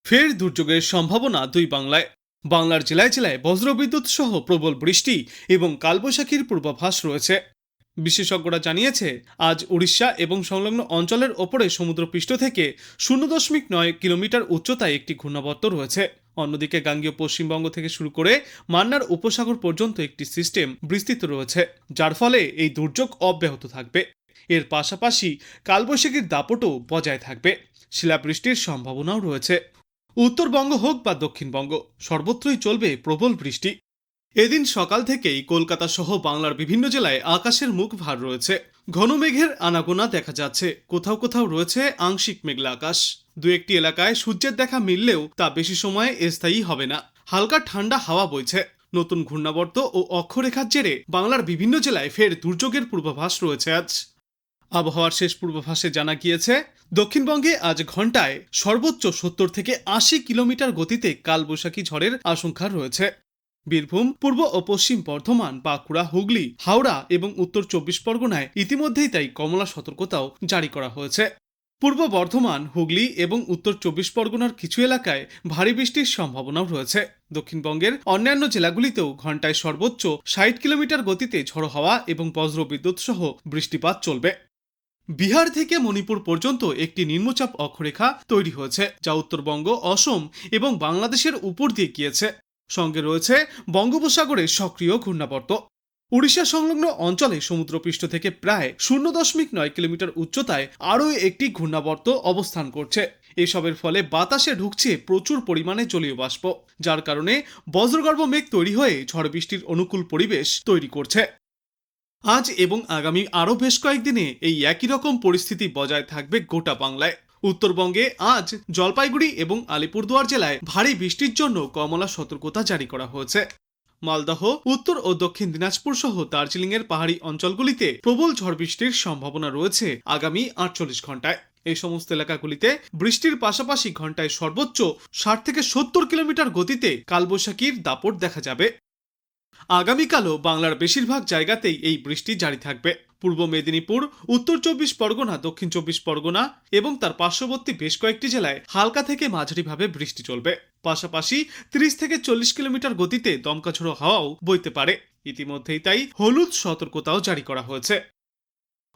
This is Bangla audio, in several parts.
ফের দুর্যোগের সম্ভাবনা দুই বাংলায়। বাংলার জেলায় জেলায় বজ্রবিদ্যুৎ সহ প্রবল বৃষ্টি এবং কালবৈশাখীর পূর্বাভাস রয়েছে। বিশেষজ্ঞরা জানিয়েছে, আজ উড়িষ্যা এবং সংলগ্ন অঞ্চলের ওপরে সমুদ্রপৃষ্ঠ থেকে 0.9 কিলোমিটার উচ্চতায় একটি ঘূর্ণাবর্ত রয়েছে। অন্যদিকে গাঙ্গেয় পশ্চিমবঙ্গ থেকে শুরু করে মান্নার উপসাগর পর্যন্ত একটি সিস্টেম বিস্তৃত রয়েছে, যার ফলে এই দুর্যোগ অব্যাহত থাকবে। এর পাশাপাশি কালবৈশাখীর দাপটও বজায় থাকবে। শিলাবৃষ্টির সম্ভাবনাও রয়েছে। উত্তরবঙ্গ হোক বা দক্ষিণবঙ্গ, সর্বত্রই চলবে প্রবল বৃষ্টি। এদিন সকাল থেকেই কলকাতা সহ বাংলার বিভিন্ন জেলায় আকাশের মুখ ভার রয়েছে। ঘন মেঘের আনাগোনা দেখা যাচ্ছে, কোথাও কোথাও রয়েছে আংশিক মেঘলা আকাশ। দু একটি এলাকায় সূর্যের দেখা মিললেও তা বেশি সময় স্থায়ী হবে না। হালকা ঠান্ডা হাওয়া বইছে। নতুন ঘূর্ণাবর্ত ও অক্ষরেখার জেরে বাংলার বিভিন্ন জেলায় ফের দুর্যোগের পূর্বাভাস রয়েছে। আজ আবহাওয়ার শেষ পূর্বাভাসে জানা গিয়েছে, দক্ষিণবঙ্গে আজ ঘন্টায় সর্বোচ্চ 70 থেকে 80 কিলোমিটার গতিতে কালবৈশাখী ঝড়ের আশঙ্কা রয়েছে। বীরভূম, পূর্ব ও পশ্চিম বর্ধমান, বাঁকুড়া, হুগলি, হাওড়া এবং উত্তর 24 পরগনায় ইতিমধ্যেই তাই কমলা সতর্কতাও জারি করা হয়েছে। পূর্ব বর্ধমান, হুগলি এবং উত্তর 24 পরগনার কিছু এলাকায় ভারী বৃষ্টির সম্ভাবনাও রয়েছে। দক্ষিণবঙ্গের অন্যান্য জেলাগুলিতেও ঘন্টায় সর্বোচ্চ 60 কিলোমিটার গতিতে ঝড়ো হাওয়া এবং বজ্রবিদ্যুৎ সহ বৃষ্টিপাত চলবে। বিহার থেকে মণিপুর পর্যন্ত একটি নিম্নচাপ অক্ষরেখা তৈরি হয়েছে, যা উত্তরবঙ্গ, অসম এবং বাংলাদেশের উপর দিয়ে গিয়েছে। সঙ্গে রয়েছে বঙ্গোপসাগরে সক্রিয় ঘূর্ণাবর্ত। উড়িষ্যা সংলগ্ন অঞ্চলে সমুদ্রপৃষ্ঠ থেকে প্রায় 0.9 কিলোমিটার উচ্চতায় আরও একটি ঘূর্ণাবর্ত অবস্থান করছে। এসবের ফলে বাতাসে ঢুকছে প্রচুর পরিমাণে জলীয় বাষ্প, যার কারণে বজ্রগর্ভ মেঘ তৈরি হয়ে ঝড় বৃষ্টির অনুকূল পরিবেশ তৈরি করছে। আজ এবং আগামী আরও বেশ কয়েকদিনে এই একই রকম পরিস্থিতি বজায় থাকবে গোটা বাংলায়। উত্তরবঙ্গে আজ জলপাইগুড়ি এবং আলিপুরদুয়ার জেলায় ভারী বৃষ্টির জন্য কমলা সতর্কতা জারি করা হয়েছে। মালদহ, উত্তর ও দক্ষিণ দিনাজপুর সহ দার্জিলিংয়ের পাহাড়ি অঞ্চলগুলিতে প্রবল ঝড় বৃষ্টির সম্ভাবনা রয়েছে আগামী 48 ঘন্টায়। এই সমস্ত এলাকাগুলিতে বৃষ্টির পাশাপাশি ঘন্টায় সর্বোচ্চ 60 থেকে 70 কিলোমিটার গতিতে কালবৈশাখীর দাপট দেখা যাবে। আগামীকালও বাংলার বেশিরভাগ জায়গাতেই এই বৃষ্টি জারি থাকবে। পূর্ব মেদিনীপুর, উত্তর 24 পরগনা, দক্ষিণ 24 পরগনা এবং তার পার্শ্ববর্তী বেশ কয়েকটি জেলায় হালকা থেকে মাঝারিভাবে বৃষ্টি চলবে। পাশাপাশি 30 থেকে 40 কিলোমিটার গতিতে দমকা ঝোড়ো হাওয়াও বইতে পারে। ইতিমধ্যেই তাই হলুদ সতর্কতাও জারি করা হয়েছে।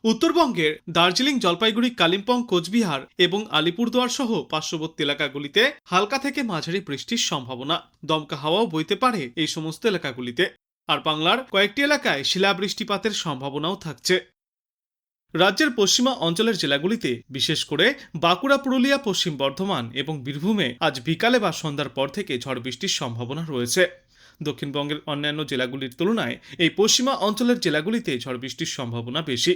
উত্তরবঙ্গের দার্জিলিং, জলপাইগুড়ি, কালিম্পং, কোচবিহার এবং আলিপুরদুয়ার সহ পার্শ্ববর্তী এলাকাগুলিতে হালকা থেকে মাঝারি বৃষ্টির সম্ভাবনা। দমকা হাওয়াও বইতে পারে এই সমস্ত এলাকাগুলিতে। আর বাংলার কয়েকটি এলাকায় শিলাবৃষ্টিপাতের সম্ভাবনাও থাকছে। রাজ্যের পশ্চিমা অঞ্চলের জেলাগুলিতে, বিশেষ করে বাঁকুড়া, পুরুলিয়া, পশ্চিম বর্ধমান এবং বীরভূমে আজ বিকালে বা সন্ধ্যার পর থেকে ঝড় বৃষ্টির সম্ভাবনা রয়েছে। দক্ষিণবঙ্গের অন্যান্য জেলাগুলির তুলনায় এই পশ্চিমা অঞ্চলের জেলাগুলিতে ঝড় বৃষ্টির সম্ভাবনা বেশি।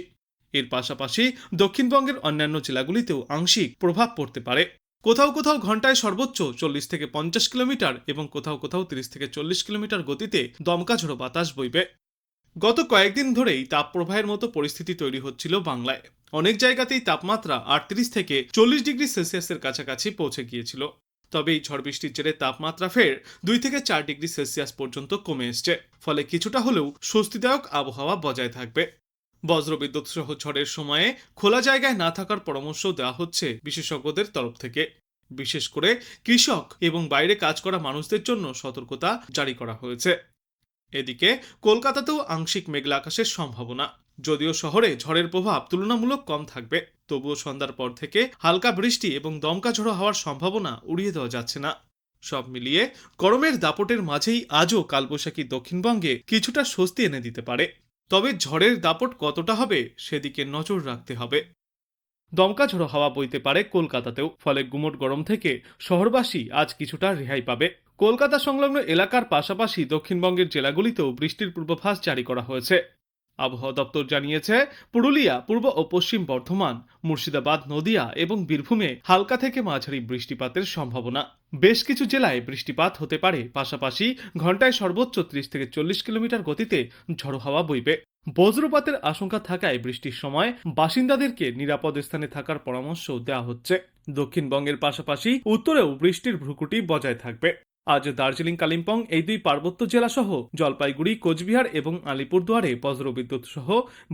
এর পাশাপাশি দক্ষিণবঙ্গের অন্যান্য জেলাগুলিতেও আংশিক প্রভাব পড়তে পারে। কোথাও কোথাও ঘন্টায় সর্বোচ্চ 40 থেকে 50 কিলোমিটার এবং কোথাও কোথাও 30 থেকে 40 কিলোমিটার গতিতে দমকা ঝোড়ো বাতাস বইবে। গত কয়েকদিন ধরেই তাপপ্রবাহের মতো পরিস্থিতি তৈরি হচ্ছিল বাংলায়। অনেক জায়গাতেই তাপমাত্রা 38 থেকে 40 ডিগ্রি সেলসিয়াসের কাছাকাছি পৌঁছে গিয়েছিল। তবে এই ঝড় বৃষ্টির জেরে তাপমাত্রা ফের 2 থেকে 4 ডিগ্রি সেলসিয়াস পর্যন্ত কমে এসছে। ফলে কিছুটা হলেও স্বস্তিদায়ক আবহাওয়া বজায় থাকবে। বজ্রবিদ্যুৎ সহ ঝড়ের সময়ে খোলা জায়গায় না থাকার পরামর্শ দেওয়া হচ্ছে বিশেষজ্ঞদের তরফ থেকে। বিশেষ করে কৃষক এবং বাইরে কাজ করা মানুষদের জন্য সতর্কতা জারি করা হয়েছে। এদিকে কলকাতাতেও আংশিক মেঘলা আকাশের সম্ভাবনা। যদিও শহরে ঝড়ের প্রভাব তুলনামূলক কম থাকবে, তবুও সন্ধ্যার পর থেকে হালকা বৃষ্টি এবং দমকা ঝড়ো হওয়ার সম্ভাবনা উড়িয়ে দেওয়া যাচ্ছে না। সব মিলিয়ে গরমের দাপটের মাঝেই আজও কালবৈশাখী দক্ষিণবঙ্গে কিছুটা স্বস্তি এনে দিতে পারে। তবে ঝড়ের দাপট কতটা হবে সেদিকে নজর রাখতে হবে। দমকা ঝোড়ো হাওয়া বইতে পারে কলকাতাতেও, ফলে গুমোট গরম থেকে শহরবাসী আজ কিছুটা রেহাই পাবে। কলকাতা সংলগ্ন এলাকার পাশাপাশি দক্ষিণবঙ্গের জেলাগুলিতেও বৃষ্টির পূর্বাভাস জারি করা হয়েছে। আবহাওয়া দপ্তর জানিয়েছে, পুরুলিয়া, পূর্ব ও পশ্চিম বর্ধমান, মুর্শিদাবাদ, নদিয়া এবং বীরভূমে হালকা থেকে মাঝারি বৃষ্টিপাতের সম্ভাবনা। বেশ কিছু জেলায় বৃষ্টিপাত হতে পারে। পাশাপাশি ঘন্টায় সর্বোচ্চ 30 থেকে 40 কিলোমিটার গতিতে ঝড়ো হাওয়া বইবে। বজ্রপাতের আশঙ্কা থাকায় বৃষ্টির সময় বাসিন্দাদেরকে নিরাপদ স্থানে থাকার পরামর্শ দেওয়া হচ্ছে। দক্ষিণবঙ্গের পাশাপাশি উত্তরেও বৃষ্টির ভ্রুকুটি বজায় থাকবে। আজ দার্জিলিং কালিম্পং এই দুই পার্বত্য জেলা সহ জলপাইগুড়ি কোচবিহার এবং আলিপুরদুয়ারে বজ্রবিদ্যুৎ সহ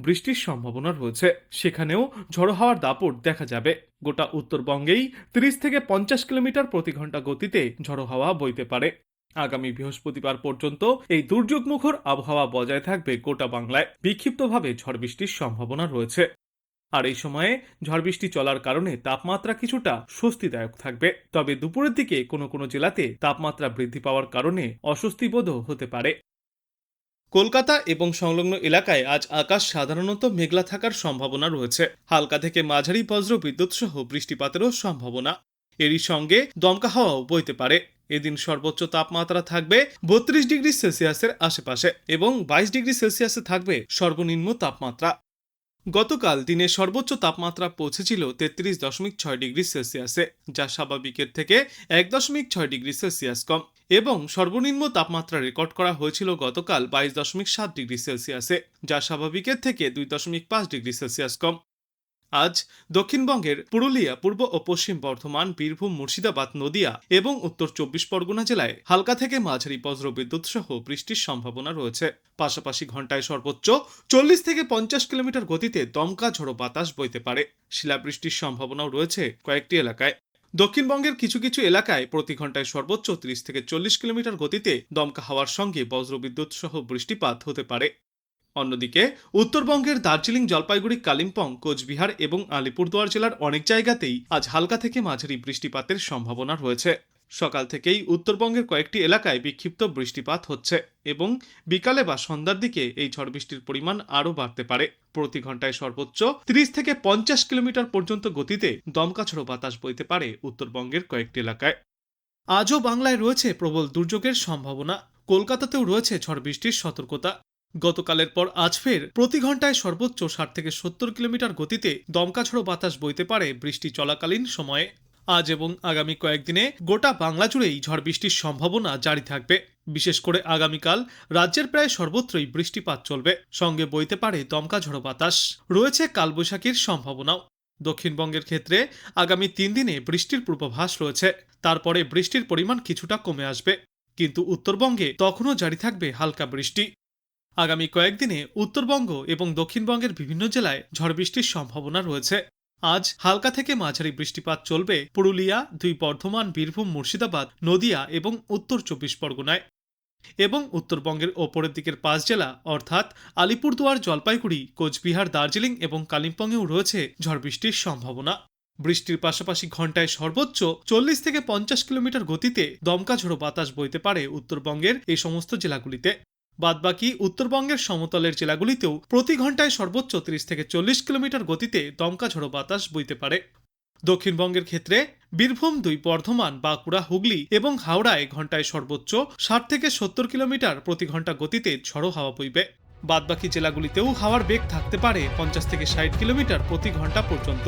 বৃষ্টির সম্ভাবনা রয়েছে। সেখানেও ঝড়ো হাওয়ার দাপট দেখা যাবে। গোটা উত্তরবঙ্গেই 30 থেকে 50 কিলোমিটার প্রতি ঘন্টা গতিতে ঝড়ো হাওয়া বইতে পারে। আগামী বৃহস্পতিবার পর্যন্ত এই দুর্যোগমুখর আবহাওয়া বজায় থাকবে গোটা বাংলায়। বিক্ষিপ্তভাবে ঝড় বৃষ্টির সম্ভাবনা রয়েছে। আর এই সময়ে ঝড় বৃষ্টি চলার কারণে তাপমাত্রা কিছুটা স্বস্তিদায়ক থাকবে। তবে দুপুরের দিকে কোনো কোনো জেলাতে তাপমাত্রা বৃদ্ধি পাওয়ার কারণে অস্বস্তিবোধও হতে পারে। কলকাতা এবং সংলগ্ন এলাকায় আজ আকাশ সাধারণত মেঘলা থাকার সম্ভাবনা রয়েছে। হালকা থেকে মাঝারি বজ্র বিদ্যুৎ সহ বৃষ্টিপাতেরও সম্ভাবনা। এরই সঙ্গে দমকা হাওয়াও বইতে পারে। এদিন সর্বোচ্চ তাপমাত্রা থাকবে 32 ডিগ্রি সেলসিয়াসের আশেপাশে এবং 22 ডিগ্রি সেলসিয়াসে থাকবে সর্বনিম্ন তাপমাত্রা। গতকাল দিনের সর্বোচ্চ তাপমাত্রা পৌঁছেছিল 33.6 ডিগ্রি সেলসিয়াসে, যা স্বাভাবিকের থেকে 1.6 ডিগ্রি সেলসিয়াস কম, এবং সর্বনিম্ন তাপমাত্রা রেকর্ড করা হয়েছিল গতকাল 22.7 ডিগ্রি সেলসিয়াসে, যা স্বাভাবিকের থেকে 2.5 ডিগ্রি সেলসিয়াস কম। আজ দক্ষিণবঙ্গের পুরুলিয়া, পূর্ব ও পশ্চিম বর্ধমান, বীরভূম, মুর্শিদাবাদ, নদিয়া এবং উত্তর 24 পরগনা জেলায় হালকা থেকে মাঝারি বজ্রবিদ্যুৎ সহ বৃষ্টির সম্ভাবনা রয়েছে। পাশাপাশি ঘন্টায় সর্বোচ্চ 40 থেকে 50 কিলোমিটার গতিতে দমকা ঝড়ো বাতাস বইতে পারে। শিলাবৃষ্টির সম্ভাবনাও রয়েছে কয়েকটি এলাকায়। দক্ষিণবঙ্গের কিছু কিছু এলাকায় প্রতি ঘন্টায় সর্বোচ্চ 30 থেকে 40 কিলোমিটার গতিতে দমকা হাওয়ার সঙ্গে বজ্রবিদ্যুৎ সহ বৃষ্টিপাত হতে পারে। অন্যদিকে উত্তরবঙ্গের দার্জিলিং, জলপাইগুড়ি, কালিম্পং, কোচবিহার এবং আলিপুরদুয়ার জেলার অনেক জায়গাতেই আজ হালকা থেকে মাঝারি বৃষ্টিপাতের সম্ভাবনা রয়েছে। সকাল থেকেই উত্তরবঙ্গের কয়েকটি এলাকায় বিক্ষিপ্ত বৃষ্টিপাত হচ্ছে এবং বিকালে বা সন্ধ্যার দিকে এই ঝড় বৃষ্টির পরিমাণ আরও বাড়তে পারে। প্রতি ঘন্টায় সর্বোচ্চ 30 থেকে 50 কিলোমিটার পর্যন্ত গতিতে দমকা ঝড়ো বাতাস বইতে পারে উত্তরবঙ্গের কয়েকটি এলাকায়। আজও বাংলায় রয়েছে প্রবল দুর্যোগের সম্ভাবনা। কলকাতাতেও রয়েছে ঝড় বৃষ্টির সতর্কতা। গতকালের পর আজ ফের প্রতি ঘন্টায় সর্বোচ্চ 60 থেকে 70 কিলোমিটার গতিতে দমকা ঝড়ো বাতাস বইতে পারে বৃষ্টি চলাকালীন সময়ে। আজ এবং আগামী কয়েকদিনে গোটা বাংলা জুড়েই ঝড় বৃষ্টির সম্ভাবনা জারি থাকবে। বিশেষ করে আগামীকাল রাজ্যের প্রায় সর্বত্রই বৃষ্টিপাত চলবে, সঙ্গে বইতে পারে দমকা ঝড়ো বাতাস। রয়েছে কালবৈশাখীর সম্ভাবনাও। দক্ষিণবঙ্গের ক্ষেত্রে আগামী 3 দিনে বৃষ্টির পূর্বাভাস রয়েছে। তারপরে বৃষ্টির পরিমাণ কিছুটা কমে আসবে, কিন্তু উত্তরবঙ্গে তখনও জারি থাকবে হালকা বৃষ্টি। আগামী কয়েকদিনে উত্তরবঙ্গ এবং দক্ষিণবঙ্গের বিভিন্ন জেলায় ঝড় বৃষ্টির সম্ভাবনা রয়েছে। আজ হালকা থেকে মাঝারি বৃষ্টিপাত চলবে পুরুলিয়া, 2 বর্ধমান, বীরভূম, মুর্শিদাবাদ, নদিয়া এবং উত্তর 24 পরগনায়। এবং উত্তরবঙ্গের ওপরের দিকের 5 জেলা অর্থাৎ আলিপুরদুয়ার, জলপাইগুড়ি, কোচবিহার, দার্জিলিং এবং কালিম্পংয়েও রয়েছে ঝড় বৃষ্টির সম্ভাবনা। বৃষ্টির পাশাপাশি ঘন্টায় সর্বোচ্চ 40 থেকে 50 কিলোমিটার গতিতে দমকা ঝড়ো বাতাস বইতে পারে উত্তরবঙ্গের এই সমস্ত জেলাগুলিতে। বাদবাকি উত্তরবঙ্গের সমতলের জেলাগুলিতেও প্রতি ঘন্টায় সর্বোচ্চ 30 থেকে 40 কিলোমিটার গতিতে দমকা ঝড়ো বাতাস বইতে পারে। দক্ষিণবঙ্গের ক্ষেত্রে বীরভূম, 2 বর্ধমান, বাঁকুড়া, হুগলি এবং হাওড়ায় ঘন্টায় সর্বোচ্চ 60 থেকে 70 কিলোমিটার প্রতি ঘন্টা গতিতে ঝড়ো হাওয়া বইবে। বাদবাকি জেলাগুলিতেও হাওয়ার বেগ থাকতে পারে 50 থেকে 60 কিলোমিটার প্রতি ঘন্টা পর্যন্ত।